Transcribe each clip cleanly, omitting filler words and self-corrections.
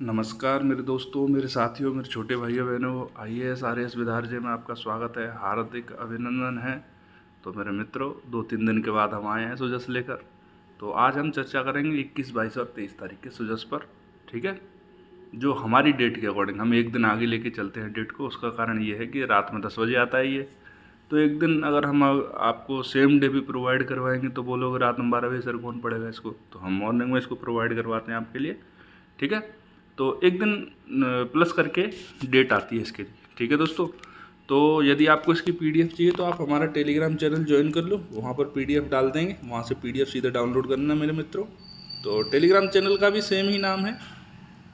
नमस्कार मेरे दोस्तों, मेरे साथियों, मेरे छोटे भाइयों बहनों, आईएएस आरएएस विद्यार्थियों में आपका स्वागत है, हार्दिक अभिनंदन है। तो मेरे मित्रों, 2-3 दिन के बाद हम आए हैं सुजस लेकर। तो आज हम चर्चा करेंगे 21, 22 और 23 तारीख के सुजस पर। ठीक है, जो हमारी डेट के अकॉर्डिंग हम एक दिन आगे लेके चलते हैं डेट को। उसका कारण ये है कि रात में 10 बजे आता है ये। तो एक दिन अगर हम आपको सेम डे भी प्रोवाइड करवाएंगे तो बोलोगे रात में 12 बजे सर कौन पड़ेगा इसको, तो हम मॉर्निंग में इसको प्रोवाइड करवाते हैं आपके लिए। ठीक है, तो एक दिन प्लस करके डेट आती है इसके लिए। ठीक है दोस्तों, तो यदि आपको इसकी पीडीएफ चाहिए तो आप हमारा टेलीग्राम चैनल ज्वाइन कर लो, वहाँ पर पीडीएफ डाल देंगे, वहाँ से पीडीएफ सीधे डाउनलोड करना मेरे मित्रों। तो टेलीग्राम चैनल का भी सेम ही नाम है,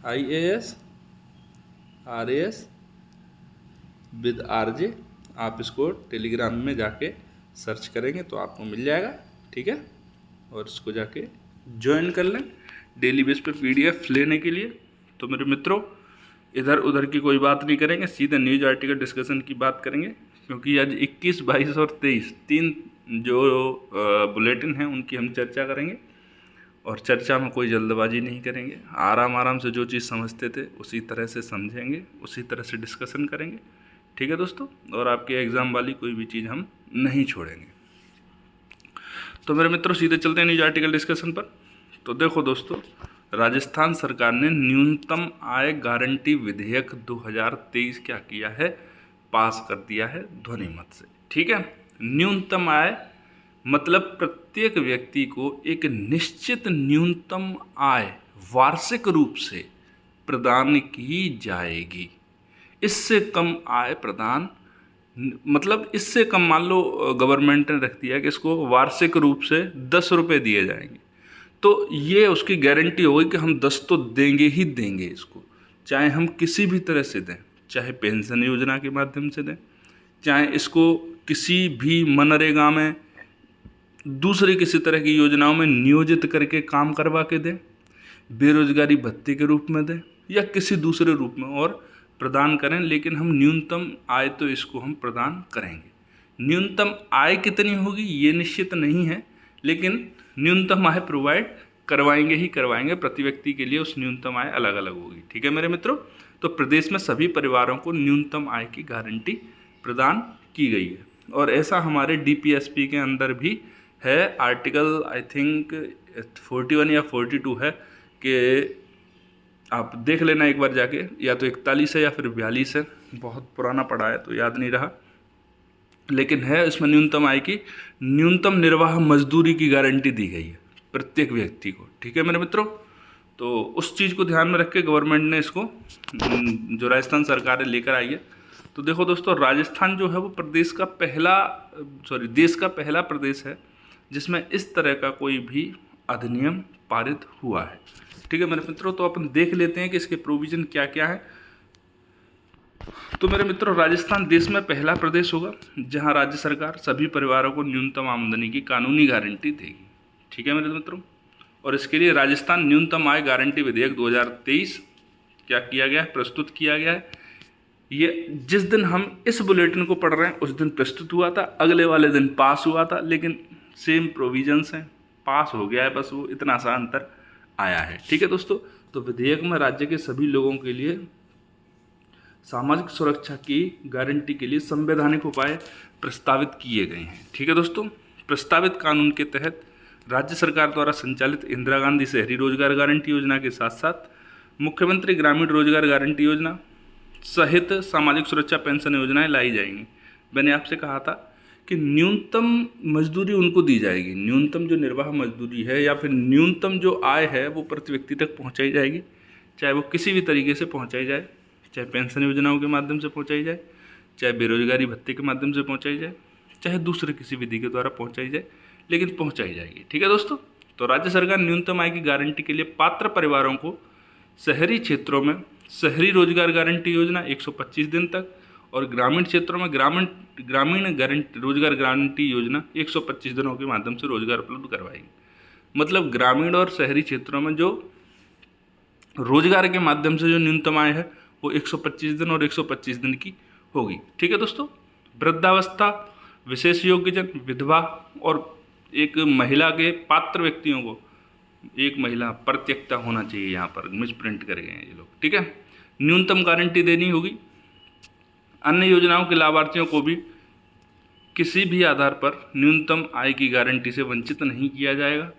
IAS RAS विद RJ। आप इसको टेलीग्राम में जाके सर्च करेंगे तो आपको मिल जाएगा। ठीक है, और इसको जाके ज्वाइन कर लें डेली बेस पे पीडीएफ लेने के लिए। तो मेरे मित्रों, इधर उधर की कोई बात नहीं करेंगे, सीधे न्यूज आर्टिकल डिस्कशन की बात करेंगे, क्योंकि आज 21, 22 और 23 तीन जो बुलेटिन हैं उनकी हम चर्चा करेंगे। और चर्चा में कोई जल्दबाजी नहीं करेंगे, आराम आराम से जो चीज़ समझते थे उसी तरह से समझेंगे, उसी तरह से डिस्कशन करेंगे। ठीक है दोस्तों, और आपके एग्ज़ाम वाली कोई भी चीज़ हम नहीं छोड़ेंगे। तो मेरे मित्रों, सीधे चलते हैं न्यूज आर्टिकल डिस्कशन पर। तो देखो दोस्तों, राजस्थान सरकार ने न्यूनतम आय गारंटी विधेयक 2023 क्या किया है, पास कर दिया है ध्वनि मत से। ठीक है, न्यूनतम आय मतलब प्रत्येक व्यक्ति को एक निश्चित न्यूनतम आय वार्षिक रूप से प्रदान की जाएगी। इससे कम आय प्रदान मतलब इससे कम, मान लो गवर्नमेंट ने रख दिया कि इसको वार्षिक रूप से 10 रुपये दिए जाएंगे, तो ये उसकी गारंटी होगी कि हम 10 तो देंगे ही देंगे इसको, चाहे हम किसी भी तरह से दें, चाहे पेंशन योजना के माध्यम से दें, चाहे इसको किसी भी मनरेगा में, दूसरे किसी तरह की योजनाओं में नियोजित करके काम करवा के दें, बेरोजगारी भत्ते के रूप में दें, या किसी दूसरे रूप में और प्रदान करें, लेकिन हम न्यूनतम आय तो इसको हम प्रदान करेंगे। न्यूनतम आय कितनी होगी ये निश्चित नहीं है, लेकिन न्यूनतम आय प्रोवाइड करवाएंगे ही करवाएंगे। प्रति व्यक्ति के लिए उस न्यूनतम आय अलग अलग होगी। ठीक है मेरे मित्रों, तो प्रदेश में सभी परिवारों को न्यूनतम आय की गारंटी प्रदान की गई है। और ऐसा हमारे DPSP के अंदर भी है, आर्टिकल आई थिंक 41 या 42 है, कि आप देख लेना एक बार जाके, या तो 41 है या फिर 42 है, बहुत पुराना पड़ा है तो याद नहीं रहा, लेकिन है इसमें न्यूनतम आय की, न्यूनतम निर्वाह मजदूरी की गारंटी दी गई है प्रत्येक व्यक्ति को। ठीक है मेरे मित्रों, तो उस चीज़ को ध्यान में रख के गवर्नमेंट ने इसको, जो राजस्थान सरकार लेकर आई है। तो देखो दोस्तों, राजस्थान जो है वो देश का पहला प्रदेश है जिसमें इस तरह का कोई भी अधिनियम पारित हुआ है। ठीक है मेरे मित्रों, तो अपन देख लेते हैं कि इसके प्रोविज़न क्या क्या है। तो मेरे मित्रों, राजस्थान देश में पहला प्रदेश होगा जहां राज्य सरकार सभी परिवारों को न्यूनतम आमदनी की कानूनी गारंटी देगी। ठीक है मेरे मित्रों, और इसके लिए राजस्थान न्यूनतम आय गारंटी विधेयक 2023 क्या किया गया है, प्रस्तुत किया गया है। ये जिस दिन हम इस बुलेटिन को पढ़ रहे हैं उस दिन प्रस्तुत हुआ था, अगले वाले दिन पास हुआ था, लेकिन सेम प्रोविजंस हैं, पास हो गया है, बस वो इतना सा अंतर आया है। ठीक है दोस्तों, तो विधेयक में राज्य के सभी लोगों के लिए सामाजिक सुरक्षा की गारंटी के लिए संवैधानिक उपाय प्रस्तावित किए गए हैं। ठीक है दोस्तों, प्रस्तावित कानून के तहत राज्य सरकार द्वारा संचालित इंदिरा गांधी शहरी रोजगार गारंटी योजना के साथ साथ मुख्यमंत्री ग्रामीण रोजगार गारंटी योजना सहित सामाजिक सुरक्षा पेंशन योजनाएं लाई जाएंगी। मैंने आपसे कहा था कि न्यूनतम मजदूरी उनको दी जाएगी, न्यूनतम जो निर्वाह मजदूरी है या फिर न्यूनतम जो आय है वो प्रति व्यक्ति तक पहुंचाई जाएगी, चाहे वो किसी भी तरीके से पहुंचाई जाए, चाहे पेंशन योजनाओं के माध्यम से पहुंचाई जाए, चाहे बेरोजगारी भत्ते के माध्यम से पहुंचाई जाए, चाहे दूसरे किसी विधि के द्वारा पहुंचाई जाए, लेकिन पहुंचाई जाएगी। ठीक है दोस्तों, तो राज्य सरकार न्यूनतम आय की गारंटी के लिए पात्र परिवारों को शहरी क्षेत्रों में शहरी रोजगार गारंटी योजना 125 दिन तक, और ग्रामीण क्षेत्रों में ग्रामीण रोजगार गारंटी योजना 125 दिनों के माध्यम से रोजगार उपलब्ध करवाएगी। मतलब ग्रामीण और शहरी क्षेत्रों में जो रोजगार के माध्यम से जो न्यूनतम आय है वो 125 दिन और 125 दिन की होगी। ठीक है दोस्तों, वृद्धावस्था, विशेष योग्यजन, विधवा और एक महिला के पात्र व्यक्तियों को एक महिला प्रत्यक्षता होना चाहिए, यहाँ पर मिस प्रिंट कर गए हैं ये लोग, ठीक है। न्यूनतम गारंटी देनी होगी। अन्य योजनाओं के लाभार्थियों को भी किसी भी आधार पर न्यूनतम आय की गारंटी से वंचित नहीं किया जाएगा।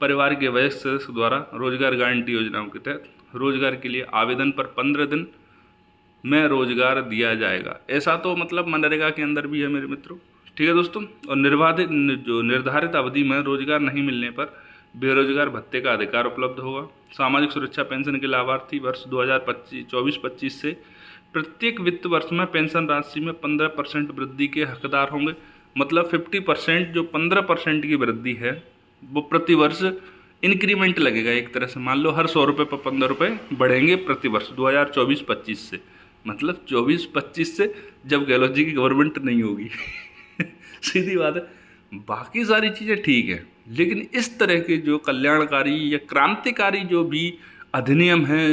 परिवार के वयस्क सदस्य द्वारा रोजगार गारंटी योजनाओं के तहत रोजगार के लिए आवेदन पर 15 दिन में रोजगार दिया जाएगा। ऐसा तो मतलब मनरेगा के अंदर भी है मेरे मित्रों, ठीक है दोस्तों। और निर्धारित अवधि में रोजगार नहीं मिलने पर बेरोजगार भत्ते का अधिकार उपलब्ध होगा। सामाजिक सुरक्षा पेंशन के लाभार्थी वर्ष 2024-25 से प्रत्येक वित्त वर्ष में पेंशन राशि में 15% वृद्धि के हकदार होंगे। मतलब 50% जो 15% की वृद्धि है वो प्रति वर्ष इंक्रीमेंट लगेगा एक तरह से। मान लो हर 100 रुपये पर 15 रुपये बढ़ेंगे प्रति वर्ष 2024-25 से। मतलब 24-25 से जब गहलोत जी की गवर्नमेंट नहीं होगी सीधी बात है। बाकी सारी चीज़ें ठीक है, लेकिन इस तरह के जो कल्याणकारी या क्रांतिकारी जो भी अधिनियम हैं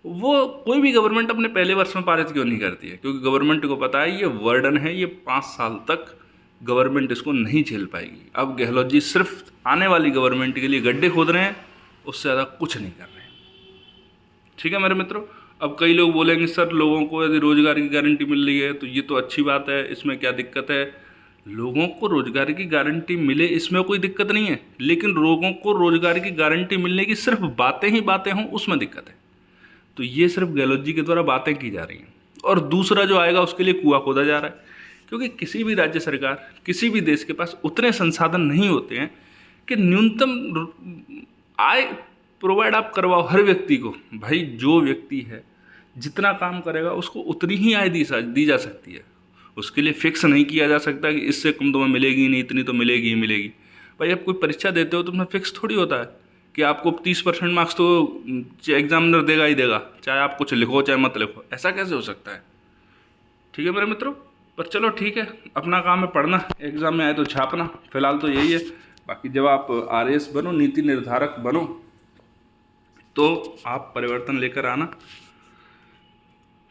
वो कोई भी गवर्नमेंट अपने पहले वर्ष में पारित क्यों नहीं करती है? क्योंकि गवर्नमेंट को पता है ये वर्डन है, ये 5 साल तक गवर्नमेंट इसको नहीं झेल पाएगी। अब गहलोत जी सिर्फ आने वाली गवर्नमेंट के लिए गड्ढे खोद रहे हैं, उससे ज़्यादा कुछ नहीं कर रहे हैं, ठीक है मेरे मित्रों। अब कई लोग बोलेंगे सर लोगों को यदि रोजगार की गारंटी मिल रही है तो ये तो अच्छी बात है, इसमें क्या दिक्कत है? लोगों को रोजगार की गारंटी मिले इसमें कोई दिक्कत नहीं है, लेकिन लोगों को रोजगार की गारंटी मिलने की सिर्फ बातें ही बातें हों उसमें दिक्कत है। तो ये सिर्फ गहलोत जी के द्वारा बातें की जा रही हैं, और दूसरा जो आएगा उसके लिए कुआं खोदा जा रहा है। क्योंकि किसी भी राज्य सरकार, किसी भी देश के पास उतने संसाधन नहीं होते हैं कि न्यूनतम आय प्रोवाइड आप करवाओ हर व्यक्ति को। भाई जो व्यक्ति है जितना काम करेगा उसको उतनी ही आय दी जा सकती है। उसके लिए फिक्स नहीं किया जा सकता कि इससे कम तुम्हें मिलेगी नहीं, इतनी तो मिलेगी ही मिलेगी। भाई आप कोई परीक्षा देते हो तो उसमें फिक्स थोड़ी होता है कि आपको 30% मार्क्स तो एग्जामिनर देगा ही देगा, चाहे आप कुछ लिखो चाहे मत लिखो। ऐसा कैसे हो सकता है? ठीक है मेरे मित्रों, पर चलो ठीक है, अपना काम है पढ़ना, एग्जाम में आए तो छापना, फिलहाल तो यही है। बाकी जब आप RAS बनो, नीति निर्धारक बनो, तो आप परिवर्तन लेकर आना।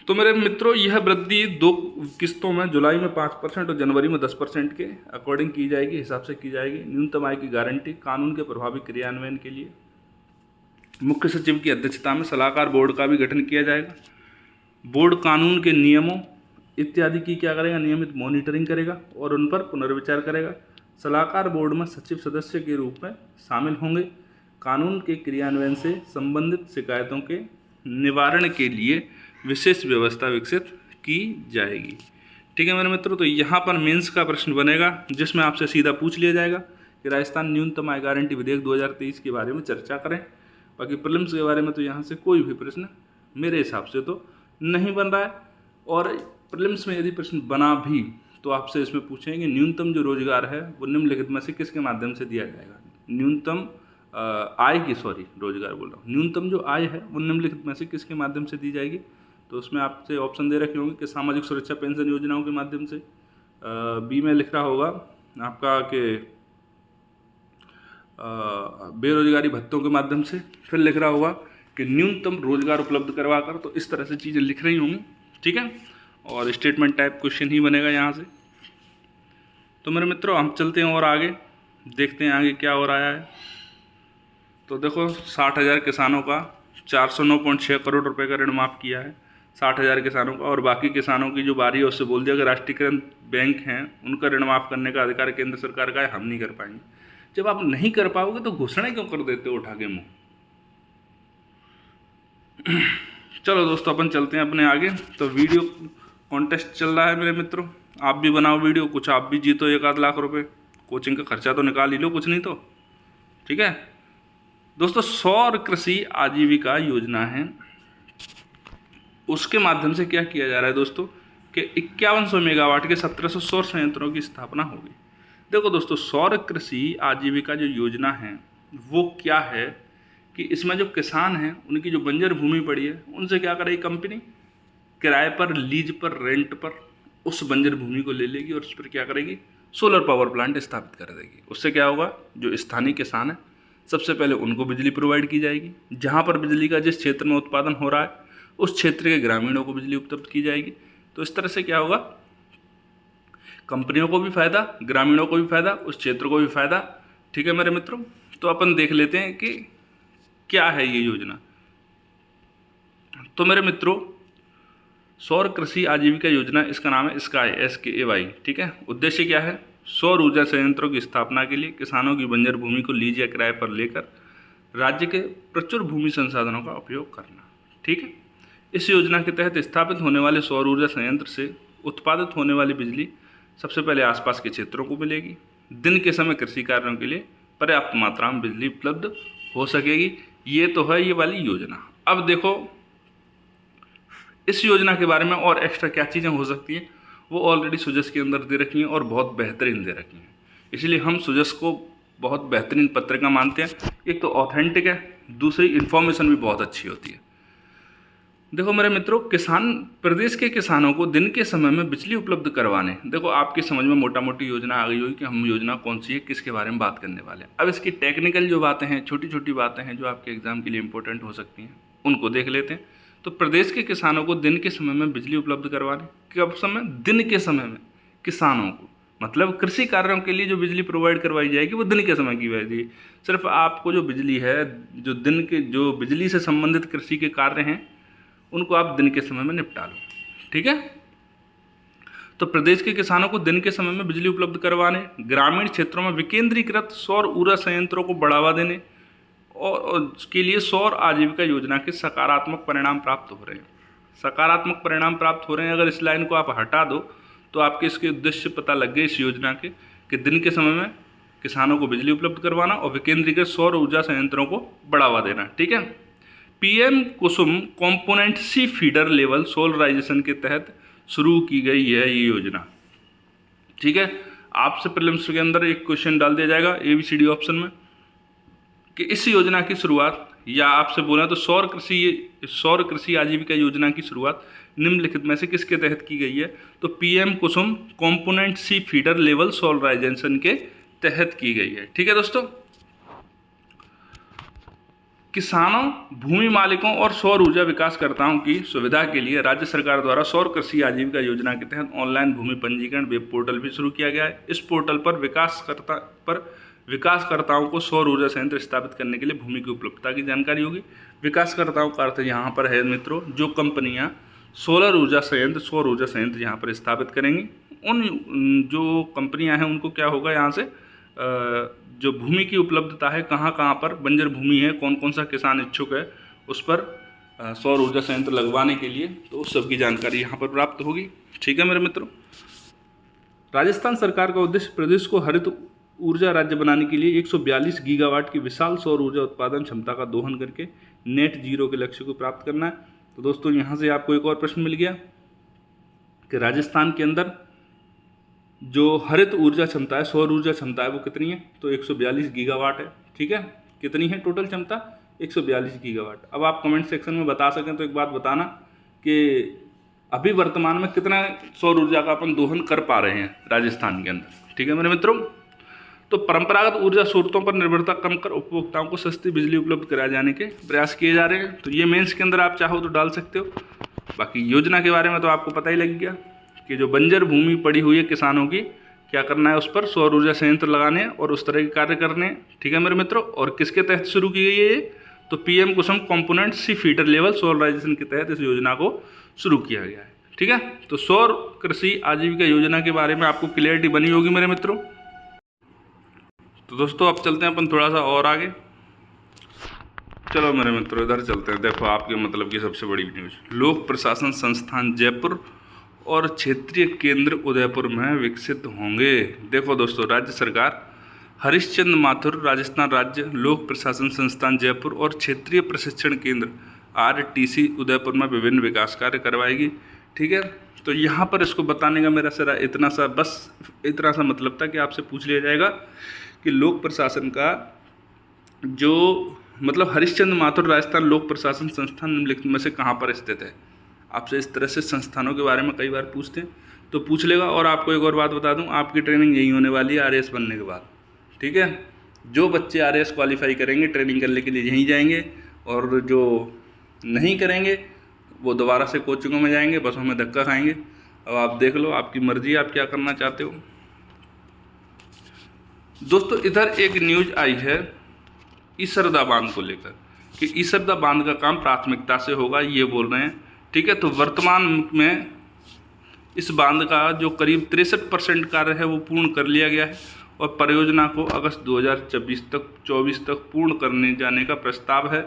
तो मेरे मित्रों यह वृद्धि 2 किस्तों में जुलाई में 5% और जनवरी में 10% के अकॉर्डिंग की जाएगी, हिसाब से की जाएगी। न्यूनतम आय की गारंटी कानून के प्रभावी क्रियान्वयन के लिए मुख्य सचिव की अध्यक्षता में सलाहकार बोर्ड का भी गठन किया जाएगा। बोर्ड कानून के नियमों इत्यादि की क्या करेगा? नियमित मॉनिटरिंग करेगा और उन पर पुनर्विचार करेगा। सलाहकार बोर्ड में सचिव सदस्य के रूप में शामिल होंगे। कानून के क्रियान्वयन से संबंधित शिकायतों के निवारण के लिए विशेष व्यवस्था विकसित की जाएगी। ठीक है मेरे मित्रों, तो यहाँ पर मेंस का प्रश्न बनेगा जिसमें आपसे सीधा पूछ लिया जाएगा कि राजस्थान न्यूनतम आय गारंटी विधेयक 2023 के बारे में चर्चा करें। बाकी प्रीलिम्स के बारे में तो यहाँ से कोई भी प्रश्न मेरे हिसाब से तो नहीं बन रहा है। और प्रीलिम्स में यदि प्रश्न बना भी तो आपसे इसमें पूछेंगे न्यूनतम जो रोजगार है वो निम्नलिखित में से किसके माध्यम से दिया जाएगा? न्यूनतम रोजगार बोल रहा हूँ, न्यूनतम जो आय है वो निम्नलिखित में से किसके माध्यम से दी जाएगी? तो उसमें आपसे ऑप्शन दे रखे होंगे कि सामाजिक सुरक्षा पेंशन योजनाओं के माध्यम से, बी में लिख रहा होगा आपका कि बेरोजगारी भत्तों के माध्यम से, फिर लिख रहा होगा कि न्यूनतम रोजगार उपलब्ध करवा कर। तो इस तरह से चीज़ें लिख रही होंगी, ठीक है। और स्टेटमेंट टाइप क्वेश्चन ही बनेगा यहाँ से। तो मेरे मित्रों हम चलते हैं और आगे देखते हैं आगे क्या हो रहा है। तो देखो 60,000 किसानों का 409.6 करोड़ रुपए का ऋण माफ़ किया है, 60,000 किसानों का। और बाकी किसानों की जो बारी है उससे बोल दिया कि राष्ट्रीयकृत बैंक हैं उनका ऋण माफ़ करने का अधिकार केंद्र सरकार का है, हम नहीं कर पाएंगे। जब आप नहीं कर पाओगे तो घोषणा क्यों कर देते हो उठा के मुँह? चलो दोस्तों अपन चलते हैं अपने आगे। तो वीडियो कॉन्टेस्ट चल रहा है मेरे मित्रों, आप भी बनाओ वीडियो, कुछ आप भी जीतो 1-8 लाख रुपए, कोचिंग का खर्चा तो निकाल ही लो, कुछ नहीं तो, ठीक है दोस्तों। सौर कृषि आजीविका योजना है, उसके माध्यम से क्या किया जा रहा है दोस्तों कि 5100 मेगावाट के 1700 सौर संयंत्रों की स्थापना होगी। देखो दोस्तों सौर कृषि आजीविका जो योजना है वो क्या है कि इसमें जो किसान हैं उनकी जो बंजर भूमि पड़ी है उनसे क्या करेगी कंपनी, किराए पर, लीज पर, रेंट पर उस बंजर भूमि को ले लेगी और उस पर क्या करेगी? सोलर पावर प्लांट स्थापित कर देगी। उससे क्या होगा? जो स्थानीय किसान है सबसे पहले उनको बिजली प्रोवाइड की जाएगी, जहाँ पर बिजली का जिस क्षेत्र में उत्पादन हो रहा है उस क्षेत्र के ग्रामीणों को बिजली उपलब्ध की जाएगी। तो इस तरह से क्या होगा? कंपनियों को भी फायदा, ग्रामीणों को भी फायदा, उस क्षेत्र को भी फायदा। ठीक है मेरे मित्रों, तो अपन देख लेते हैं कि क्या है ये योजना। तो मेरे मित्रों, सौर कृषि आजीविका योजना, इसका नाम है स्काई, SKAY। ठीक है, उद्देश्य क्या है? सौर ऊर्जा संयंत्रों की स्थापना के लिए किसानों की बंजर भूमि को लीज या किराए पर लेकर राज्य के प्रचुर भूमि संसाधनों का उपयोग करना। ठीक है, इस योजना के तहत स्थापित होने वाले सौर ऊर्जा संयंत्र से उत्पादित होने वाली बिजली सबसे पहले आसपास के क्षेत्रों को मिलेगी। दिन के समय कृषि कार्यों के लिए पर्याप्त मात्रा में बिजली उपलब्ध हो सकेगी। ये तो है ये वाली योजना। अब देखो, इस योजना के बारे में और एक्स्ट्रा क्या चीज़ें हो सकती हैं, वो ऑलरेडी सुजस के अंदर दे रखी हैं और बहुत बेहतरीन दे रखी हैं। इसलिए हम सुजस को बहुत बेहतरीन पत्रिका मानते हैं। एक तो ऑथेंटिक है, दूसरी इन्फॉर्मेशन भी बहुत अच्छी होती है। देखो मेरे मित्रों, प्रदेश के किसानों को दिन के समय में बिजली उपलब्ध करवाने, देखो आपकी समझ में मोटा मोटी योजना आ गई होगी कि हम योजना कौन सी है, किसके बारे में बात करने वाले हैं। अब इसकी टेक्निकल जो बातें हैं, छोटी छोटी बातें हैं जो आपके एग्जाम के लिए इंपॉर्टेंट हो सकती हैं, उनको देख लेते हैं। तो प्रदेश के किसानों को दिन के समय में बिजली उपलब्ध करवाने, कब समय? दिन के समय में किसानों को, मतलब कृषि कार्यों के लिए जो बिजली प्रोवाइड करवाई जाएगी वो दिन के समय की जाएगी। सिर्फ आपको जो बिजली है, जो दिन के जो बिजली से संबंधित कृषि के कार्य हैं, उनको आप दिन के समय में निपटा लो। ठीक है, तो प्रदेश के किसानों को दिन के समय में बिजली उपलब्ध करवाने, ग्रामीण क्षेत्रों में विकेंद्रीकृत सौर ऊर्जा संयंत्रों को बढ़ावा देने और उसके लिए सौर आजीविका योजना के सकारात्मक परिणाम प्राप्त हो रहे हैं। सकारात्मक परिणाम प्राप्त हो रहे हैं, अगर इस लाइन को आप हटा दो तो आपके इसके उद्देश्य पता लग गए इस योजना के, कि दिन के समय में किसानों को बिजली उपलब्ध करवाना और विकेंद्रीकृत सौर ऊर्जा संयंत्रों को बढ़ावा देना। ठीक है, PM Kusum component C feeder level solarisation के तहत शुरू की गई है ये योजना। ठीक है, आपसे प्रीलिम्स के अंदर एक क्वेश्चन डाल दिया जाएगा ABCD ऑप्शन में कि इस योजना की शुरुआत, या आपसे बोला तो सौर कृषि आजीविका योजना की शुरुआत निम्नलिखित में से किसके तहत की गई है? तो PM Kusum component C feeder level solarisation के तहत की गई है। ठीक है दोस्तों, किसानों, भूमि मालिकों और सौर ऊर्जा विकासकर्ताओं की सुविधा के लिए राज्य सरकार द्वारा सौर कृषि आजीविका योजना के तहत ऑनलाइन भूमि पंजीकरण वेब पोर्टल भी शुरू किया गया है। इस पोर्टल पर विकासकर्ताओं को सौर ऊर्जा संयंत्र स्थापित करने के लिए भूमि की उपलब्धता की जानकारी होगी। विकासकर्ताओं का अर्थ यहाँ पर है मित्रों, जो कंपनियाँ सौर ऊर्जा संयंत्र यहाँ पर स्थापित करेंगी, उन जो कंपनियाँ हैं उनको क्या होगा, यहाँ से जो भूमि की उपलब्धता है, कहाँ कहाँ पर बंजर भूमि है, कौन कौन सा किसान इच्छुक है उस पर सौर ऊर्जा संयंत्र लगवाने के लिए, तो उस सब की जानकारी यहाँ पर प्राप्त होगी। ठीक है मेरे मित्रों, राजस्थान सरकार का उद्देश्य प्रदेश को हरित ऊर्जा राज्य बनाने के लिए 142 गीगावाट की विशाल सौर ऊर्जा उत्पादन क्षमता का दोहन करके नेट जीरो के लक्ष्य को प्राप्त करना है। तो दोस्तों यहाँ से आपको एक और प्रश्न मिल गया कि राजस्थान के अंदर जो हरित ऊर्जा क्षमता है, सौर ऊर्जा क्षमता है, वो कितनी है? तो 142 गीगावाट है। ठीक है, कितनी है टोटल क्षमता? 142 गीगावाट। अब आप कमेंट सेक्शन में बता सकें तो एक बात बताना कि अभी वर्तमान में कितना सौर ऊर्जा का अपन दोहन कर पा रहे हैं राजस्थान के अंदर। ठीक है मेरे मित्रों, तो परंपरागत ऊर्जा स्रोतों पर निर्भरता कम कर उपभोक्ताओं को सस्ती बिजली उपलब्ध कराए जाने के प्रयास किए जा रहे हैं। तो ये मेंस के अंदर आप चाहो तो डाल सकते हो। बाकी योजना के बारे में तो आपको पता ही लग गया कि जो बंजर भूमि पड़ी हुई है किसानों की, क्या करना है, उस पर सौर ऊर्जा संयंत्र लगाने हैं और उस तरह के कार्य करने हैं। ठीक है मेरे मित्रों, और किसके तहत शुरू की गई है ये? तो PM Kusum component C feeder level solarisation के तहत इस योजना को शुरू किया गया है। ठीक है, तो सौर कृषि आजीविका योजना के बारे में आपको क्लियरिटी बनी होगी मेरे मित्रों। तो दोस्तों अब चलते हैं अपन थोड़ा सा और आगे। चलो मेरे मित्रों इधर चलते हैं। देखो आपके मतलब की सबसे बड़ी न्यूज़, लोक प्रशासन संस्थान जयपुर और क्षेत्रीय केंद्र उदयपुर में विकसित होंगे। देखो दोस्तों, राज्य सरकार हरिश्चंद्र माथुर राजस्थान राज्य लोक प्रशासन संस्थान जयपुर और क्षेत्रीय प्रशिक्षण केंद्र RTC उदयपुर में विभिन्न विकास कार्य करवाएगी। ठीक है, तो यहाँ पर इसको बताने का मेरा सिरा इतना सा मतलब था कि आपसे पूछ लिया जाएगा कि लोक प्रशासन का जो मतलब हरिश्चंद्र माथुर राजस्थान लोक प्रशासन संस्थान निम्नलिखित में से कहाँ पर स्थित है। आपसे इस तरह से संस्थानों के बारे में कई बार पूछते हैं, तो पूछ लेगा। और आपको एक और बात बता दूं, आपकी ट्रेनिंग यही होने वाली है RAS बनने के बाद। ठीक है, जो बच्चे RAS क्वालिफाई करेंगे ट्रेनिंग करने के लिए यहीं जाएंगे, और जो नहीं करेंगे वो दोबारा से कोचिंगों में जाएंगे, बसों में धक्का खाएंगे। अब आप देख लो, आपकी मर्जी, आप क्या करना चाहते हो। दोस्तों इधर एक न्यूज़ आई है ईसरदा बांध को लेकर कि ईसरदा बांध का काम प्राथमिकता से होगा, ये बोल रहे हैं। ठीक है, तो वर्तमान में इस बांध का जो करीब 63% कार्य है वो पूर्ण कर लिया गया है और परियोजना को अगस्त 2024 तक पूर्ण करने जाने का प्रस्ताव है।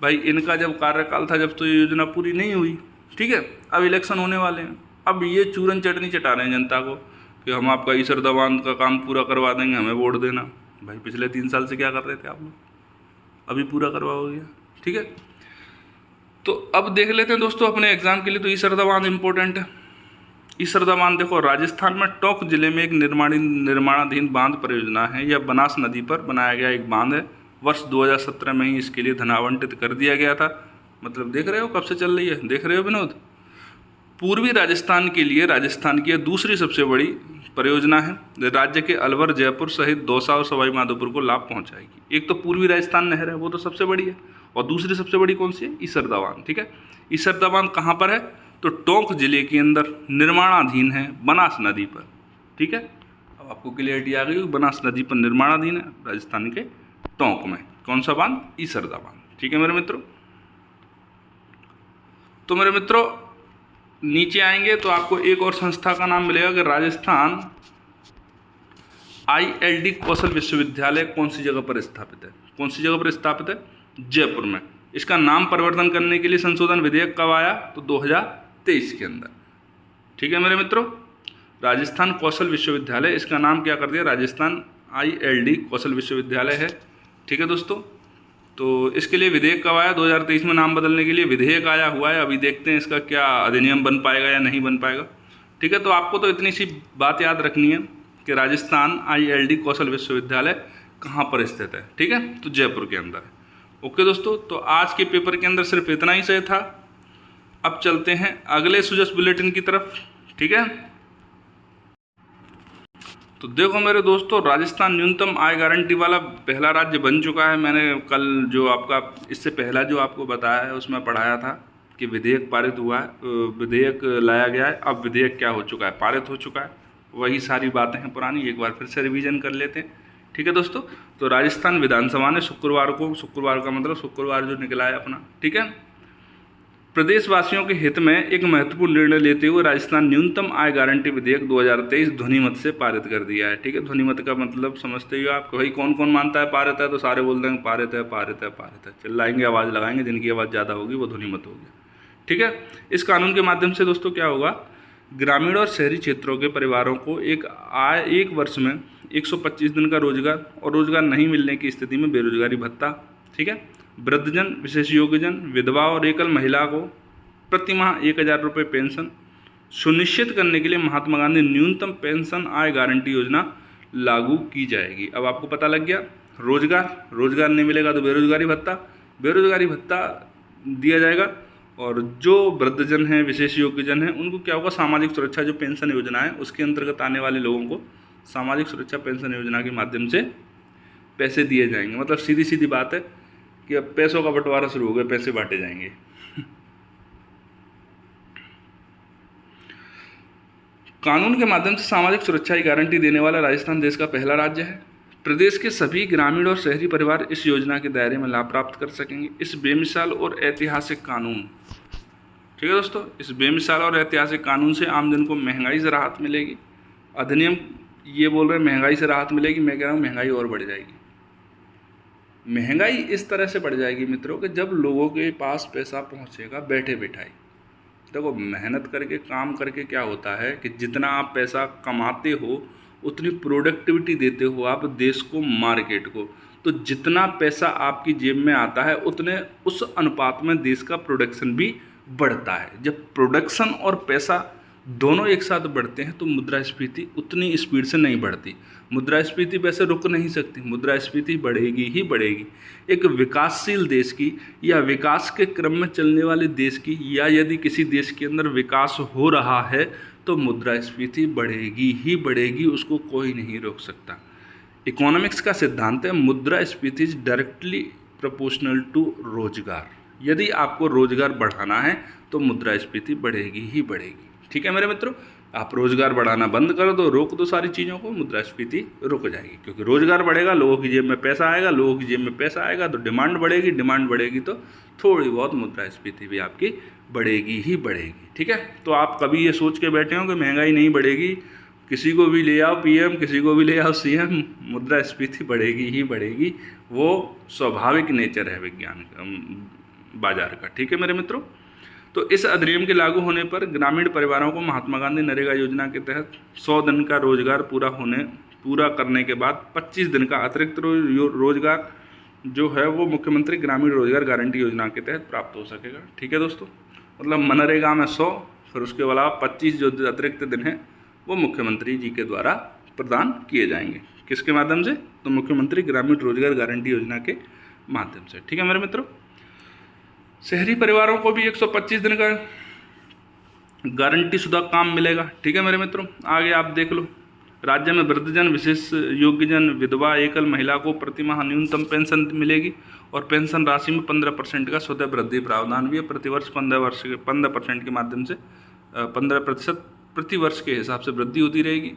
भाई इनका जब कार्यकाल था जब तो ये योजना पूरी नहीं हुई। ठीक है, अब इलेक्शन होने वाले हैं, अब ये चूरन चटनी चटा रहे हैं जनता को कि हम आपका ईसरदा बांध का काम पूरा करवा देंगे, हमें वोट देना। भाई पिछले 3 साल से क्या कर रहे थे आप लोग, अभी पूरा करवाओगे? ठीक है, तो अब देख लेते हैं दोस्तों अपने एग्जाम के लिए। तो ईसरदा बांध इंपॉर्टेंट है। ईसरदा बांध देखो राजस्थान में टोंक जिले में एक निर्माणाधीन बांध परियोजना है। यह बनास नदी पर बनाया गया एक बांध है। वर्ष 2017 में ही इसके लिए धन आवंटित कर दिया गया था। मतलब देख रहे हो कब से चल रही है, देख रहे हो विनोद। पूर्वी राजस्थान के लिए राजस्थान की यह दूसरी सबसे बड़ी परियोजना है। राज्य के अलवर, जयपुर सहित दौसा और सवाई माधोपुर को लाभ पहुंचाएगी। एक तो पूर्वी राजस्थान नहर है, वो तो सबसे बड़ी है, और दूसरी सबसे बड़ी कौन सी है? ईसरदा बांध। ठीक है, ईसरदा बांध कहाँ पर है? तो टोंक जिले के अंदर निर्माणाधीन है, बनास नदी पर। ठीक है, अब आपको क्लियरिटी आ गई, बनास नदी पर निर्माणाधीन है राजस्थान के टोंक में। कौन सा बांध? ईसरदा बांध। ठीक है मेरे मित्रों, तो मेरे मित्रों नीचे आएंगे तो आपको एक और संस्था का नाम मिलेगा कि राजस्थान ILD कौशल विश्वविद्यालय कौन सी जगह पर स्थापित है? कौन सी जगह पर स्थापित है? जयपुर में। इसका नाम परिवर्तन करने के लिए संशोधन विधेयक कब आया? तो 2023 के अंदर। ठीक है मेरे मित्रों, राजस्थान कौशल विश्वविद्यालय, इसका नाम क्या कर दिया? राजस्थान ILD कौशल विश्वविद्यालय है। ठीक है दोस्तों, तो इसके लिए विधेयक कब आया? 2023 में नाम बदलने के लिए विधेयक आया हुआ है। अभी देखते हैं इसका क्या अधिनियम बन पाएगा या नहीं बन पाएगा। ठीक है, तो आपको तो इतनी सी बात याद रखनी है कि राजस्थान ILD कौशल विश्वविद्यालय कहाँ पर स्थित है। ठीक है, तो जयपुर के अंदर है। ओके दोस्तों, तो आज के पेपर के अंदर सिर्फ इतना ही सही था। अब चलते हैं अगले सुजस बुलेटिन की तरफ। ठीक है, तो देखो मेरे दोस्तों, राजस्थान न्यूनतम आय गारंटी वाला पहला राज्य बन चुका है। मैंने कल जो आपका इससे पहला जो आपको बताया है उसमें पढ़ाया था कि विधेयक पारित हुआ है, विधेयक लाया गया है। अब विधेयक क्या हो चुका है? पारित हो चुका है। वही सारी बातें हैं पुरानी, एक बार फिर से रिवीजन कर लेते हैं। ठीक है दोस्तों, तो राजस्थान विधानसभा ने शुक्रवार का मतलब शुक्रवार जो निकला है अपना, ठीक है, प्रदेशवासियों के हित में एक महत्वपूर्ण निर्णय लेते हुए राजस्थान न्यूनतम आय गारंटी विधेयक 2023 ध्वनिमत से पारित कर दिया है। ठीक है, ध्वनिमत का मतलब समझते ही हो आप, भाई कौन कौन मानता है पारित है? तो सारे बोल देंगे पारित है, पारित है, पारित है, चिल्लाएंगे, आवाज़ लगाएंगे, जिनकी आवाज़ ज़्यादा होगी वो ध्वनिमत होगी। ठीक है, इस कानून के माध्यम से दोस्तों क्या होगा? ग्रामीण और शहरी क्षेत्रों के परिवारों को एक वर्ष में 125 दिन का रोजगार और रोजगार नहीं मिलने की स्थिति में बेरोजगारी भत्ता, ठीक है, वृद्धजन, विशेष योग्यजन, विधवा और एकल महिला को प्रतिमाह 1000 रुपये पेंशन सुनिश्चित करने के लिए महात्मा गांधी न्यूनतम पेंशन आय गारंटी योजना लागू की जाएगी। अब आपको पता लग गया, रोजगार नहीं मिलेगा तो बेरोजगारी भत्ता दिया जाएगा। और जो वृद्धजन हैं, विशेष योग्यजन हैं, उनको क्या होगा? सामाजिक सुरक्षा जो पेंशन योजना है उसके अंतर्गत आने वाले लोगों को सामाजिक सुरक्षा पेंशन योजना के माध्यम से पैसे दिए जाएंगे। मतलब सीधी सीधी बात है कि अब पैसों का बंटवारा शुरू हो गया, पैसे बांटे जाएंगे। कानून के माध्यम से सामाजिक सुरक्षा की गारंटी देने वाला राजस्थान देश का पहला राज्य है। प्रदेश के सभी ग्रामीण और शहरी परिवार इस योजना के दायरे में लाभ प्राप्त कर सकेंगे। इस बेमिसाल और ऐतिहासिक कानून, ठीक है दोस्तों, इस बेमिसाल और ऐतिहासिक कानून से आमजन को महंगाई से राहत मिलेगी। अधिनियम ये बोल रहे हैं महंगाई से राहत मिलेगी, मैं कह रहा हूँ महंगाई और बढ़ जाएगी। महंगाई इस तरह से बढ़ जाएगी मित्रों कि जब लोगों के पास पैसा पहुँचेगा बैठे बैठाई। देखो मेहनत करके काम करके क्या होता है कि जितना आप पैसा कमाते हो उतनी प्रोडक्टिविटी देते हो आप देश को, मार्केट को, तो जितना पैसा आपकी जेब में आता है उतने उस अनुपात में देश का प्रोडक्शन भी बढ़ता है। जब प्रोडक्शन और पैसा दोनों एक साथ बढ़ते हैं तो मुद्रास्फीति उतनी स्पीड से नहीं बढ़ती। मुद्रास्फीति वैसे रुक नहीं सकती, मुद्रास्फीति बढ़ेगी ही बढ़ेगी। एक विकासशील देश की या विकास के क्रम में चलने वाले देश की, या यदि किसी देश के अंदर विकास हो रहा है तो मुद्रास्फीति बढ़ेगी ही बढ़ेगी, उसको कोई नहीं रोक सकता। इकोनॉमिक्स का सिद्धांत है मुद्रास्फीति इज डायरेक्टली प्रोपोर्शनल टू रोजगार। यदि आपको रोजगार बढ़ाना है तो मुद्रास्फीति बढ़ेगी ही बढ़ेगी। ठीक है मेरे मित्रों, आप रोज़गार बढ़ाना बंद कर दो, रोक दो सारी चीज़ों को, मुद्रास्फीति रुक जाएगी। क्योंकि रोज़गार बढ़ेगा, लोगों की जेब में पैसा आएगा, लोगों की जेब में पैसा आएगा तो डिमांड बढ़ेगी, डिमांड बढ़ेगी तो थोड़ी बहुत मुद्रास्फीति भी आपकी बढ़ेगी ही बढ़ेगी। ठीक है, तो आप कभी ये सोच के बैठे हो कि महंगाई नहीं बढ़ेगी, किसी को भी ले आओ पीएम, किसी को भी ले आओ सीएम, मुद्रास्फीति बढ़ेगी ही बढ़ेगी। वो स्वाभाविक नेचर है विज्ञान बाजार का। ठीक है मेरे मित्रों, तो इस अधिनियम के लागू होने पर ग्रामीण परिवारों को महात्मा गांधी नरेगा योजना के तहत 100 दिन का रोजगार पूरा करने के बाद 25 दिन का अतिरिक्त रोजगार जो है वो मुख्यमंत्री ग्रामीण रोजगार गारंटी योजना के तहत प्राप्त हो सकेगा। ठीक है दोस्तों, मतलब मनरेगा में 100, फिर उसके अलावा 25 जो अतिरिक्त दिन हैं वो मुख्यमंत्री जी के द्वारा प्रदान किए जाएंगे। किसके माध्यम से? तो मुख्यमंत्री ग्रामीण रोजगार गारंटी योजना के माध्यम से। ठीक है मेरे मित्रों, शहरी परिवारों को भी 125 दिन का गारंटी शुदा काम मिलेगा। ठीक है मेरे मित्रों, आगे आप देख लो, राज्य में वृद्धजन, विशेष योग्यजन, विधवा, एकल महिला को प्रतिमाह न्यूनतम पेंशन मिलेगी और पेंशन राशि में 15% का स्वतः वृद्धि प्रावधान भी है। प्रतिवर्ष 15% के माध्यम से 15% प्रति वर्ष के हिसाब से वृद्धि होती रहेगी।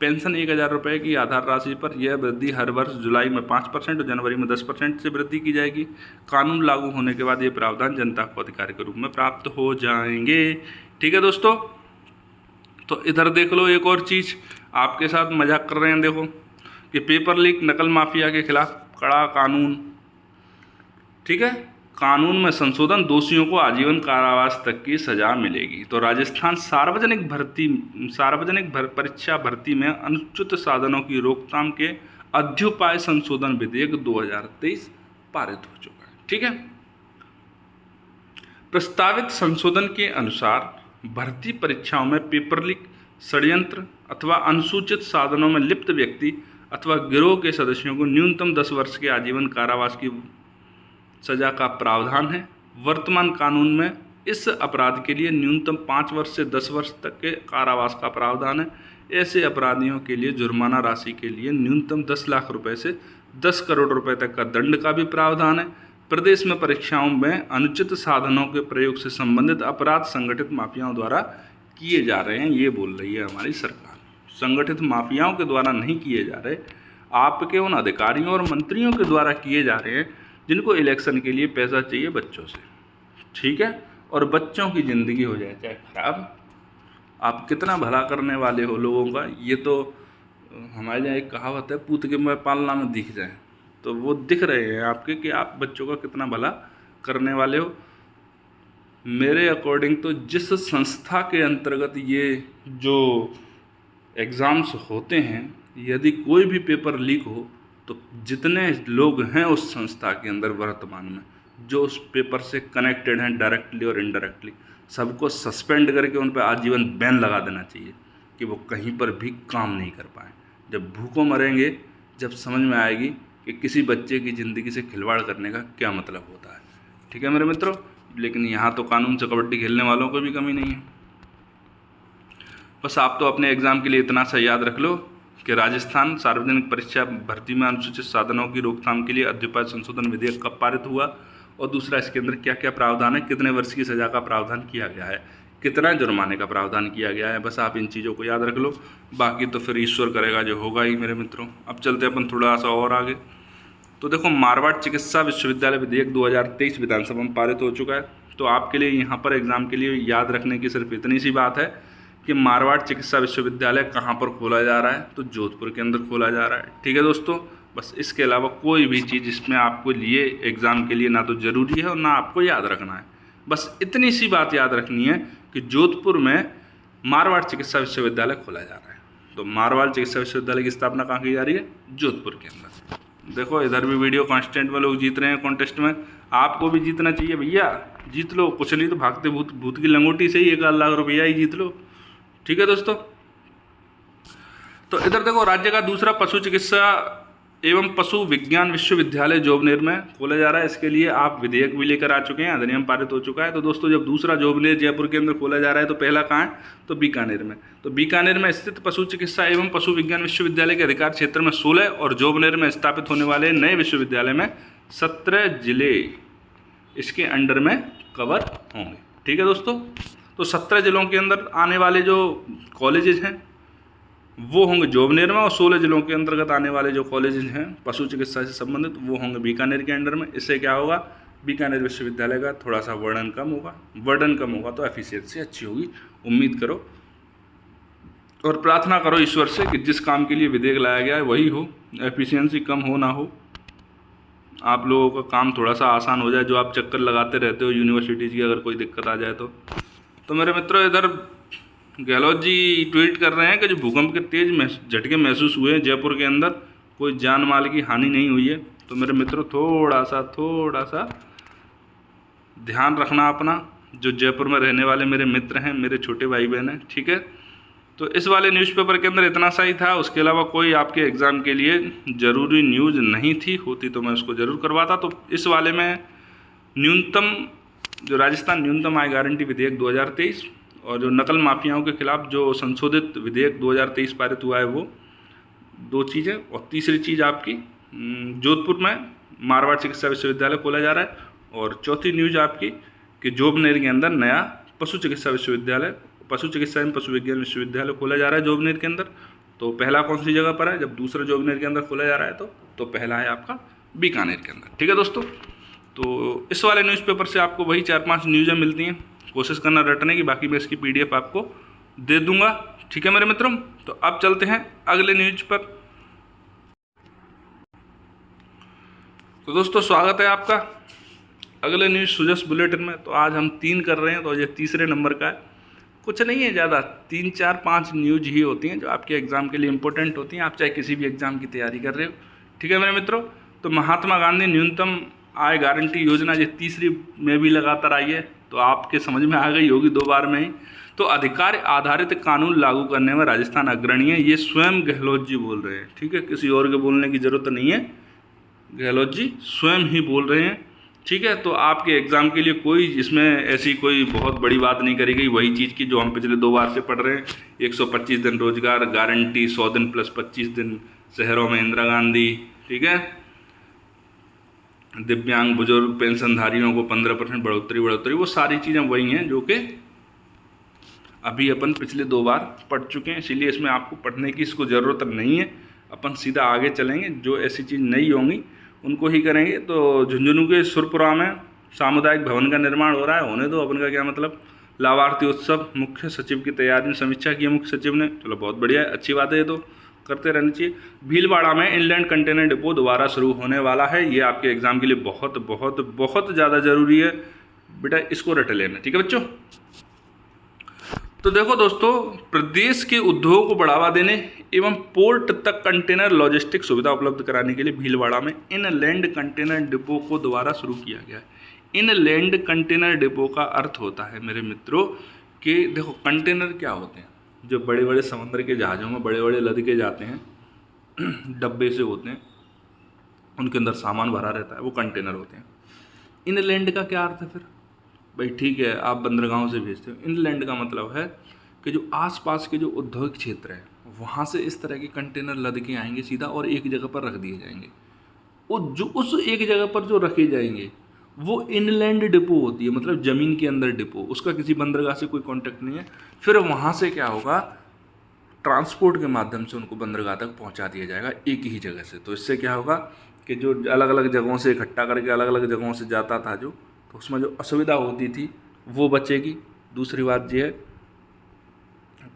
पेंशन 1000 रुपये की आधार राशि पर यह वृद्धि हर वर्ष जुलाई में 5% और जनवरी में 10% से वृद्धि की जाएगी। कानून लागू होने के बाद ये प्रावधान जनता को अधिकार के रूप में प्राप्त हो जाएंगे। ठीक है दोस्तों, तो इधर देख लो एक और चीज़, आपके साथ मजाक कर रहे हैं देखो कि पेपर लीक नकल माफिया के खिलाफ कड़ा कानून। ठीक है, कानून में संशोधन, दोषियों को आजीवन कारावास तक की सजा मिलेगी। तो राजस्थान सार्वजनिक परीक्षा भर्ती में अनुचित साधनों की रोकथाम के अध्युपाय संशोधन विधेयक 2023 पारित हो चुका है। ठीक है, प्रस्तावित संशोधन के अनुसार भर्ती परीक्षाओं में पेपर लीक, षड्यंत्र अथवा अनुसूचित साधनों में लिप्त व्यक्ति अथवा गिरोह के सदस्यों को न्यूनतम 10 वर्ष के आजीवन कारावास की सजा का प्रावधान है। वर्तमान कानून में इस अपराध के लिए न्यूनतम 5 वर्ष से 10 वर्ष तक के कारावास का प्रावधान है। ऐसे अपराधियों के लिए जुर्माना राशि के लिए न्यूनतम 10 लाख रुपए से 10 करोड़ रुपए तक का दंड का भी प्रावधान है। प्रदेश में परीक्षाओं में अनुचित साधनों के प्रयोग से संबंधित अपराध संगठित माफियाओं द्वारा किए जा रहे हैं, ये बोल रही है हमारी सरकार। संगठित माफियाओं के द्वारा नहीं किए जा रहे, आपके उन अधिकारियों और मंत्रियों के द्वारा किए जा रहे हैं जिनको इलेक्शन के लिए पैसा चाहिए बच्चों से। ठीक है, और बच्चों की ज़िंदगी हो जाए चाहे खराब। आप कितना भला करने वाले हो लोगों का, ये तो हमारे यहाँ एक कहावत है, पूत के मुँह पालना में दिख जाए, तो वो दिख रहे हैं आपके कि आप बच्चों का कितना भला करने वाले हो। मेरे अकॉर्डिंग तो जिस संस्था के अंतर्गत ये जो एग्ज़ाम्स होते हैं, यदि कोई भी पेपर लीक हो तो जितने लोग हैं उस संस्था के अंदर वर्तमान में जो उस पेपर से कनेक्टेड हैं डायरेक्टली और इनडायरेक्टली, सबको सस्पेंड करके उन पर आजीवन बैन लगा देना चाहिए कि वो कहीं पर भी काम नहीं कर पाएँ। जब भूखों मरेंगे, जब समझ में आएगी कि किसी बच्चे की ज़िंदगी से खिलवाड़ करने का क्या मतलब होता है। ठीक है मेरे मित्रों, लेकिन यहाँ तो कानून से कबड्डी खेलने वालों को भी कमी नहीं है। बस आप तो अपने एग्ज़ाम के लिए इतना सा याद रख लो कि राजस्थान सार्वजनिक परीक्षा भर्ती में अनुसूचित साधनों की रोकथाम के लिए अध्युपाय संशोधन विधेयक कब पारित हुआ, और दूसरा इसके अंदर क्या क्या प्रावधान है, कितने वर्ष की सज़ा का प्रावधान किया गया है, कितना जुर्माने का प्रावधान किया गया है। बस आप इन चीज़ों को याद रख लो, बाकी तो फिर ईश्वर करेगा जो होगा ही मेरे मित्रों। अब चलते अपन थोड़ा सा और आगे। तो देखो, मारवाड़ चिकित्सा विश्वविद्यालय विधेयक 2023 विधानसभा में पारित हो चुका है। तो आपके लिए यहाँ पर एग्ज़ाम के लिए याद रखने की सिर्फ इतनी सी बात है कि मारवाड़ चिकित्सा विश्वविद्यालय कहाँ पर खोला जा रहा है, तो जोधपुर के अंदर खोला जा रहा है। ठीक है दोस्तों, बस इसके अलावा कोई भी चीज़ इसमें आपको लिए एग्ज़ाम के लिए ना तो ज़रूरी है और ना आपको याद रखना है। बस इतनी सी बात याद रखनी है कि जोधपुर में मारवाड़ चिकित्सा विश्वविद्यालय खोला जा रहा है। तो मारवाड़ चिकित्सा विश्वविद्यालय की स्थापना कहाँ की जा रही है? जोधपुर के अंदर। देखो, इधर भी वीडियो कांस्टेंट में लोग जीत रहे हैं कॉन्टेस्ट में, आपको भी जीतना चाहिए भैया, जीत लो। कुछ नहीं तो भागते भूत की लंगोटी से ही 1 लाख रुपया ही जीत लो। ठीक है दोस्तों, तो इधर देखो, राज्य का दूसरा पशु चिकित्सा एवं पशु विज्ञान विश्वविद्यालय जोबनेर में खोला जा रहा है। इसके लिए आप विधेयक भी लेकर आ चुके हैं, अधिनियम पारित हो चुका है। तो दोस्तों, जब दूसरा जोबनेर जयपुर के अंदर खोला जा रहा है तो पहला कहाँ है? तो बीकानेर में। तो बीकानेर में स्थित पशु चिकित्सा एवं पशु विज्ञान विश्वविद्यालय के अधिकार क्षेत्र में 16 और जोबनेर में स्थापित होने वाले नए विश्वविद्यालय में 17 जिले इसके अंडर में कवर होंगे। ठीक है दोस्तों, तो 17 जिलों के अंदर आने वाले जो कॉलेजेस हैं वो होंगे जोबनेर में, और 16 जिलों के अंतर्गत आने वाले जो कॉलेजेस हैं पशु चिकित्सा से संबंधित वो होंगे बीकानेर के अंडर में। इससे क्या होगा, बीकानेर विश्वविद्यालय का थोड़ा सा वर्डन कम होगा तो एफिशिएंसी अच्छी होगी। उम्मीद करो और प्रार्थना करो ईश्वर से कि जिस काम के लिए विधेयक लाया गया है वही हो, एफिशिएंसी कम हो ना हो, आप लोगों का काम थोड़ा सा आसान हो जाए, जो आप चक्कर लगाते रहते हो यूनिवर्सिटीज़ की, अगर कोई दिक्कत आ जाए तो मेरे मित्रों इधर गहलोत जी ट्वीट कर रहे हैं कि जो भूकंप के तेज झटके महसूस हुए हैं जयपुर के अंदर, कोई जान माल की हानि नहीं हुई है। तो मेरे मित्रों थोड़ा सा ध्यान रखना अपना, जो जयपुर में रहने वाले मेरे मित्र हैं, मेरे छोटे भाई बहन हैं, ठीक है। तो इस वाले न्यूज़पेपर के अंदर इतना सा ही था, उसके अलावा कोई आपके एग्ज़ाम के लिए ज़रूरी न्यूज़ नहीं थी, होती तो मैं उसको ज़रूर करवाता। तो इस वाले में न्यूनतम जो राजस्थान न्यूनतम आय गारंटी विधेयक 2023 और जो नकल माफियाओं के खिलाफ जो संशोधित विधेयक 2023 पारित हुआ है वो 2 चीज़ें, और तीसरी चीज़ आपकी जोधपुर में मारवाड़ चिकित्सा विश्वविद्यालय खोला जा रहा है, और चौथी न्यूज़ आपकी कि जोबनेर के अंदर नया पशु चिकित्सा एवं पशु विज्ञान विश्वविद्यालय खोला जा रहा है जोबनेर के अंदर। तो पहला कौन सी जगह पर है, जब दूसरा जोबनेर के अंदर खोला जा रहा है तो पहला है आपका बीकानेर के अंदर, ठीक है दोस्तों। तो इस वाले न्यूज़पेपर से आपको वही 4-5 न्यूज़ें मिलती हैं, कोशिश करना रटने की, बाकी मैं इसकी PDF आपको दे दूंगा, ठीक है मेरे मित्रों। तो अब चलते हैं अगले न्यूज़ पर। तो दोस्तों स्वागत है आपका अगले न्यूज़ सुजस बुलेटिन में। तो आज हम 3 कर रहे हैं, तो ये तीसरे नंबर का है। कुछ नहीं है ज़्यादा, 3, 4, 5 न्यूज़ ही होती हैं जो आपके एग्ज़ाम के लिए इंपॉर्टेंट होती हैं, आप चाहे किसी भी एग्ज़ाम की तैयारी कर रहे हो, ठीक है मेरे मित्रों। तो महात्मा गांधी न्यूनतम आय गारंटी योजना ये तीसरी में भी लगातार आई है, तो आपके समझ में आ गई होगी 2 बार में ही। तो अधिकार आधारित कानून लागू करने में राजस्थान अग्रणी है, ये स्वयं गहलोत जी बोल रहे हैं, ठीक है, किसी और के बोलने की ज़रूरत नहीं है, गहलोत जी स्वयं ही बोल रहे हैं, ठीक है। तो आपके एग्ज़ाम के लिए कोई इसमें ऐसी कोई बहुत बड़ी बात नहीं करी गई, वही चीज़ की जो हम पिछले 2 बार से पढ़ रहे हैं। 125 दिन रोजगार गारंटी, 100 दिन प्लस 25 दिन शहरों में इंदिरा गांधी, ठीक है। दिव्यांग बुजुर्ग पेंशनधारियों को 15% बढ़ोतरी, वो सारी चीज़ें वही हैं जो कि अभी अपन पिछले 2 बार पढ़ चुके हैं, इसीलिए इसमें आपको पढ़ने की इसको ज़रूरत नहीं है। अपन सीधा आगे चलेंगे, जो ऐसी चीज़ नहीं होंगी उनको ही करेंगे। तो झुंझुनू के सुरपुरा में सामुदायिक भवन का निर्माण हो रहा है, होने दो, अपन का क्या मतलब। लाभार्थी उत्सव, मुख्य सचिव की तैयारी में समीक्षा की है मुख्य सचिव ने, चलो बहुत बढ़िया है, अच्छी बात है, ये तो करते रहनी चाहिए। भीलवाड़ा में इनलैंड कंटेनर डिपो दोबारा शुरू होने वाला है, ये आपके एग्जाम के लिए बहुत बहुत बहुत ज़्यादा ज़रूरी है बेटा, इसको रट लेना, ठीक है बच्चों। तो देखो दोस्तों, प्रदेश के उद्योग को बढ़ावा देने एवं पोर्ट तक कंटेनर लॉजिस्टिक सुविधा उपलब्ध कराने के लिए भीलवाड़ा में इनलैंड कंटेनर डिपो को दोबारा शुरू किया गया है। इनलैंड कंटेनर डिपो का अर्थ होता है मेरे मित्रों कि देखो कंटेनर क्या होते हैं, जो बड़े बड़े समुद्र के जहाज़ों में बड़े बड़े लद के जाते हैं, डब्बे से होते हैं, उनके अंदर सामान भरा रहता है, वो कंटेनर होते हैं। इनलैंड का क्या अर्थ है फिर भाई, ठीक है आप बंदरगाहों से भेजते हो, इनलैंड का मतलब है कि जो आसपास के जो औद्योगिक क्षेत्र है वहाँ से इस तरह के कंटेनर लद के आएंगे सीधा और एक जगह पर रख दिए जाएंगे। वो जो उस एक जगह पर जो रखे जाएंगे वो इनलैंड डिपो होती है, मतलब ज़मीन के अंदर डिपो, उसका किसी बंदरगाह से कोई कॉन्टेक्ट नहीं है। फिर वहाँ से क्या होगा, ट्रांसपोर्ट के माध्यम से उनको बंदरगाह तक पहुँचा दिया जाएगा एक ही जगह से। तो इससे क्या होगा कि जो अलग अलग जगहों से इकट्ठा करके अलग अलग जगहों से जाता था जो, तो उसमें जो असुविधा होती थी वो बचेगी। दूसरी बात ये है,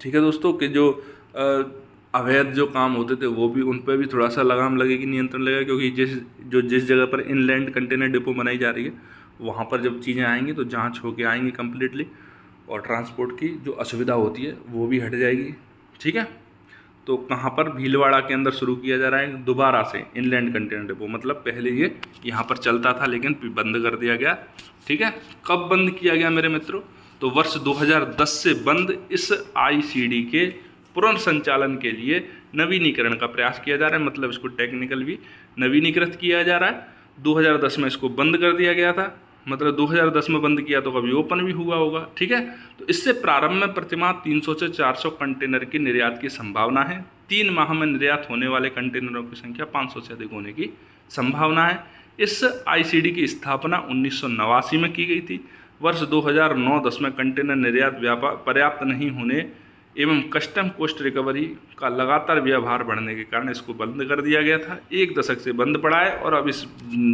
ठीक है दोस्तों, कि जो अवैध जो काम होते थे वो भी, उन पर भी थोड़ा सा लगाम लगेगी, नियंत्रण लगेगा, क्योंकि जिस जगह पर इनलैंड कंटेनर डिपो बनाई जा रही है वहाँ पर जब चीज़ें आएंगी तो जांच होके आएंगी कम्प्लीटली, और ट्रांसपोर्ट की जो असुविधा होती है वो भी हट जाएगी, ठीक है। तो कहाँ पर, भीलवाड़ा के अंदर शुरू किया जा रहा है दोबारा से इनलैंड कंटेनर डिपो, मतलब पहले ये यहाँ पर चलता था लेकिन बंद कर दिया गया, ठीक है। कब बंद किया गया मेरे मित्रों, तो वर्ष 2010 से बंद इस ICD के पुनर्संचालन के लिए नवीनीकरण का प्रयास किया जा रहा है, मतलब इसको टेक्निकल भी नवीनीकृत किया जा रहा है। 2010 में इसको बंद कर दिया गया था, मतलब 2010 में बंद किया तो कभी ओपन भी हुआ होगा, ठीक है। तो इससे प्रारंभ में प्रतिमाह 300 से 400 कंटेनर के निर्यात की संभावना है। 3 माह में निर्यात होने वाले कंटेनरों की संख्या 500 से अधिक होने की संभावना है। इस ICD की स्थापना 1989 में की गई थी, वर्ष 2009-10 में कंटेनर निर्यात व्यापार पर्याप्त नहीं होने एवं कस्टम कोस्ट रिकवरी का लगातार व्यवहार बढ़ने के कारण इसको बंद कर दिया गया था। 1 दशक से बंद पड़ा है और अब इस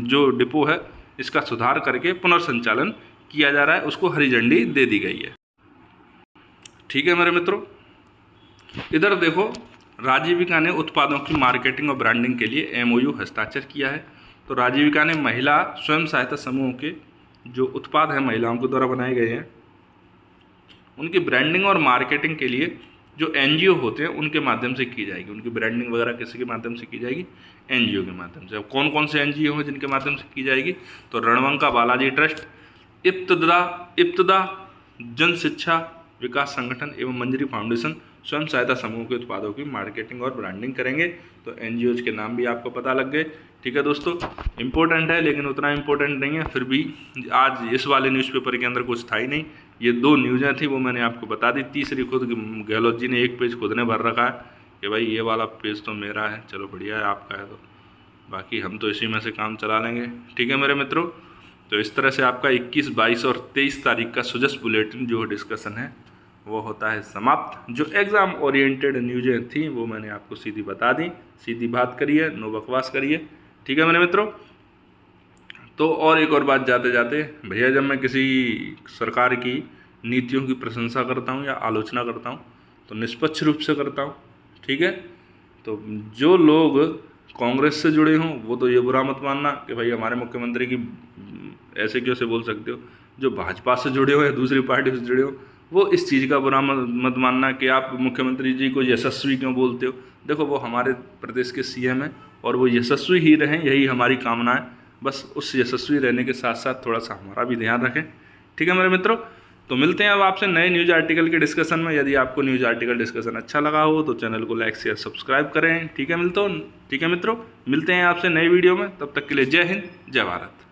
जो डिपो है इसका सुधार करके पुनर्संचालन किया जा रहा है, उसको हरी झंडी दे दी गई है। ठीक है मेरे मित्रों, इधर देखो राजीविका ने उत्पादों की मार्केटिंग और ब्रांडिंग के लिए MOU हस्ताक्षर किया है। तो राजीविका ने महिला स्वयं सहायता समूहों के जो उत्पाद हैं महिलाओं के द्वारा बनाए गए हैं उनकी ब्रांडिंग और मार्केटिंग के लिए जो NGO होते हैं उनके माध्यम से की जाएगी। उनकी ब्रांडिंग वगैरह किसी के माध्यम से की जाएगी? NGO के माध्यम से। अब कौन कौन से NGO हैं जिनके माध्यम से की जाएगी? तो रणवंका बालाजी ट्रस्ट, इब्तदा जन शिक्षा विकास संगठन एवं मंजरी फाउंडेशन स्वयं सहायता समूह के उत्पादों की मार्केटिंग और ब्रांडिंग करेंगे। तो NGOs के नाम भी आपको पता लग गए। ठीक है दोस्तों, इम्पोर्टेंट है लेकिन उतना इम्पोर्टेंट नहीं है, फिर भी आज इस वाले न्यूज़पेपर के अंदर कुछ था ही नहीं। ये 2 न्यूज़ें थी वो मैंने आपको बता दी। तीसरी खुद गहलोत जी ने एक पेज खुद ने भर रखा है कि भाई ये वाला पेज तो मेरा है, चलो बढ़िया है आपका है, तो बाकी हम तो इसी में से काम चला लेंगे। ठीक है मेरे मित्रों, तो इस तरह से आपका 21, 22 और 23 तारीख का सुजस बुलेटिन जो डिस्कशन है वो होता है समाप्त। जो एग्ज़ाम ओरिएंटेड न्यूज़ें थी वो मैंने आपको सीधी बता दी। सीधी बात करिए, नो बकवास करिए। ठीक है मेरे मित्रों, तो और एक और बात जाते जाते, भैया जब मैं किसी सरकार की नीतियों की प्रशंसा करता हूँ या आलोचना करता हूँ तो निष्पक्ष रूप से करता हूँ। ठीक है, तो जो लोग कांग्रेस से जुड़े हों वो तो ये बुरा मत मानना कि भाई हमारे मुख्यमंत्री की ऐसे क्यों से बोल सकते हो। जो भाजपा से जुड़े हो या दूसरी पार्टी से जुड़े हो वो इस चीज़ का बुरा मत मानना कि आप मुख्यमंत्री जी को यशस्वी क्यों बोलते हो। देखो वो हमारे प्रदेश के CM हैं और वो यशस्वी ही रहें, यही हमारी कामना है। बस उस यशस्वी रहने के साथ साथ थोड़ा सा हमारा भी ध्यान रखें। ठीक है मेरे मित्रों, तो मिलते हैं अब आपसे नए न्यूज़ आर्टिकल के डिस्कशन में। यदि आपको न्यूज़ आर्टिकल डिस्कशन अच्छा लगा हो तो चैनल को लाइक शेयर सब्सक्राइब करें। ठीक है मित्रों, मिलते हैं आपसे नई वीडियो में। तब तक के लिए जय हिंद, जय भारत।